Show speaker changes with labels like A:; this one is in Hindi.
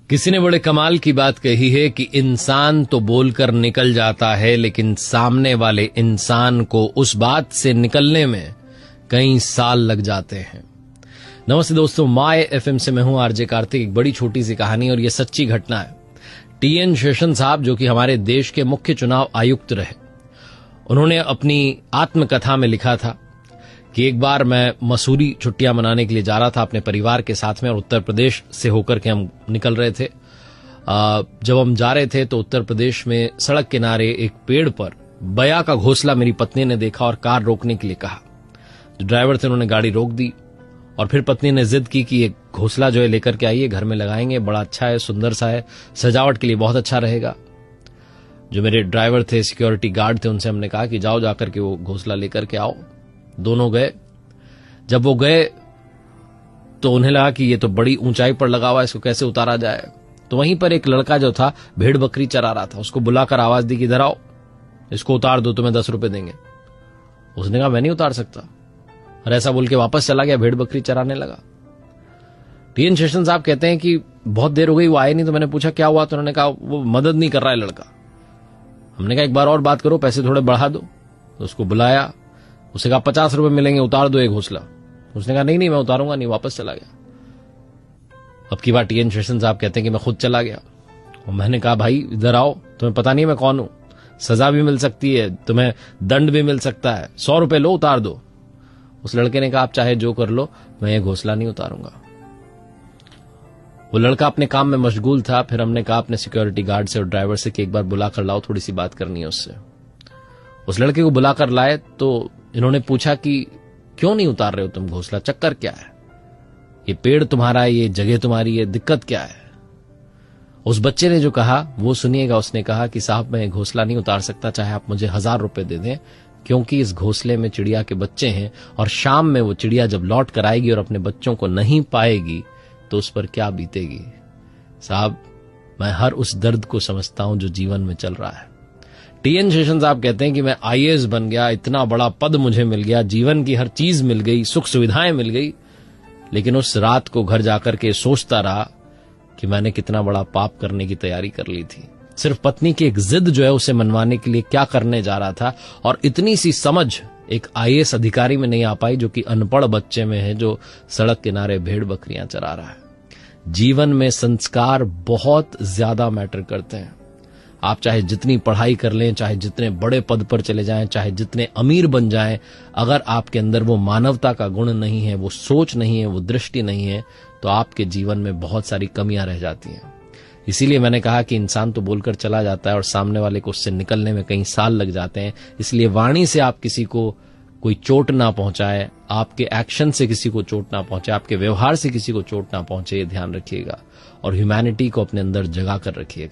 A: किसी ने बड़े कमाल की बात कही है कि इंसान तो बोलकर निकल जाता है, लेकिन सामने वाले इंसान को उस बात से निकलने में कई साल लग जाते हैं। नमस्ते दोस्तों, माय एफएम से मैं हूं आरजे कार्तिक। एक बड़ी छोटी सी कहानी और ये सच्ची घटना है। टीएन शेषन साहब, जो कि हमारे देश के मुख्य चुनाव आयुक्त रहे, उन्होंने अपनी आत्मकथा में लिखा था कि एक बार मैं मसूरी छुट्टियां मनाने के लिए जा रहा था अपने परिवार के साथ में, और उत्तर प्रदेश से होकर के हम निकल रहे थे। जब हम जा रहे थे तो उत्तर प्रदेश में सड़क किनारे एक पेड़ पर बया का घोंसला मेरी पत्नी ने देखा और कार रोकने के लिए कहा। जो ड्राइवर थे उन्होंने गाड़ी रोक दी और फिर पत्नी ने जिद की कि ये घोंसला जो है लेकर के आइए, घर में लगाएंगे, बड़ा अच्छा है, सुंदर सा है, सजावट के लिए बहुत अच्छा रहेगा। जो मेरे ड्राइवर थे, सिक्योरिटी गार्ड थे, उनसे हमने कहा कि जाओ जाकर के वो घोंसला लेकर के आओ। दोनों गए। जब वो गए तो उन्हें लगा कि ये तो बड़ी ऊंचाई पर लगा हुआ है, इसको कैसे उतारा जाए। तो वहीं पर एक लड़का जो था भेड़ बकरी चरा रहा था, उसको बुलाकर आवाज दी कि इधर आओ, इसको उतार दो, तुम्हें 10 रुपए देंगे। उसने कहा मैं नहीं उतार सकता, और ऐसा बोल के वापस चला गया, भेड़ बकरी चराने लगा। टीएन शेषन साहब कहते हैं कि बहुत देर हो गई, वो आए नहीं। तो मैंने पूछा क्या हुआ, तो उन्होंने कहा वो मदद नहीं कर रहा है लड़का। हमने कहा एक बार और बात करो, पैसे थोड़े बढ़ा दो। तो उसको बुलाया, उसे कहा 50 रुपए मिलेंगे, उतार दो एक घोंसला। उसने कहा नहीं मैं उतारूंगा नहीं, वापस चला गया। अब की बार टीएन शेषन साहब कहते हैं कि मैं खुद चला गया और मैंने कहा भाई इधर आओ, तुम्हें पता नहीं मैं कौन हूं, सजा भी मिल सकती है, तुम्हें दंड भी मिल सकता है, 100 रुपए लो, उतार दो। उस लड़के ने कहा आप चाहे जो कर लो, मैं ये घोंसला नहीं उतारूंगा। वो लड़का अपने काम में मशगूल था। फिर हमने कहा अपने सिक्योरिटी गार्ड से और ड्राइवर से कि एक बार बुला कर लाओ, थोड़ी सी बात करनी है उससे। उस लड़के को बुलाकर लाए तो इन्होंने पूछा कि क्यों नहीं उतार रहे हो तुम घोंसला, चक्कर क्या है, ये पेड़ तुम्हारा है, ये जगह तुम्हारी है, दिक्कत क्या है। उस बच्चे ने जो कहा वो सुनिएगा। उसने कहा कि साहब मैं घोंसला नहीं उतार सकता, चाहे आप मुझे 1000 रुपए दे दें, क्योंकि इस घोंसले में चिड़िया के बच्चे हैं और शाम में वो चिड़िया जब लौट कर आएगी और अपने बच्चों को नहीं पाएगी तो उस पर क्या बीतेगी। साहब मैं हर उस दर्द को समझता हूं जो जीवन में चल रहा है। टीएन शेषन साहब कहते हैं कि मैं आईएएस बन गया, इतना बड़ा पद मुझे मिल गया, जीवन की हर चीज मिल गई, सुख सुविधाएं मिल गई, लेकिन उस रात को घर जाकर के सोचता रहा कि मैंने कितना बड़ा पाप करने की तैयारी कर ली थी। सिर्फ पत्नी की एक जिद जो है उसे मनवाने के लिए क्या करने जा रहा था, और इतनी सी समझ एक आईएएस अधिकारी में नहीं आ पाई जो कि अनपढ़ बच्चे में है, जो सड़क किनारे भेड़ बकरियां चरा रहा है। जीवन में संस्कार बहुत ज्यादा मैटर करते हैं। आप चाहे जितनी पढ़ाई कर लें, चाहे जितने बड़े पद पर चले जाएं, चाहे जितने अमीर बन जाएं, अगर आपके अंदर वो मानवता का गुण नहीं है, वो सोच नहीं है, वो दृष्टि नहीं है, तो आपके जीवन में बहुत सारी कमियां रह जाती हैं। इसीलिए मैंने कहा कि इंसान तो बोलकर चला जाता है और सामने वाले को उससे निकलने में कई साल लग जाते हैं। इसलिए वाणी से आप किसी को कोई चोट ना पहुंचाए, आपके एक्शन से किसी को चोट ना पहुंचे, आपके व्यवहार से किसी को चोट ना पहुंचे, ये ध्यान रखिएगा और ह्यूमैनिटी को अपने अंदर जगा कर रखिएगा।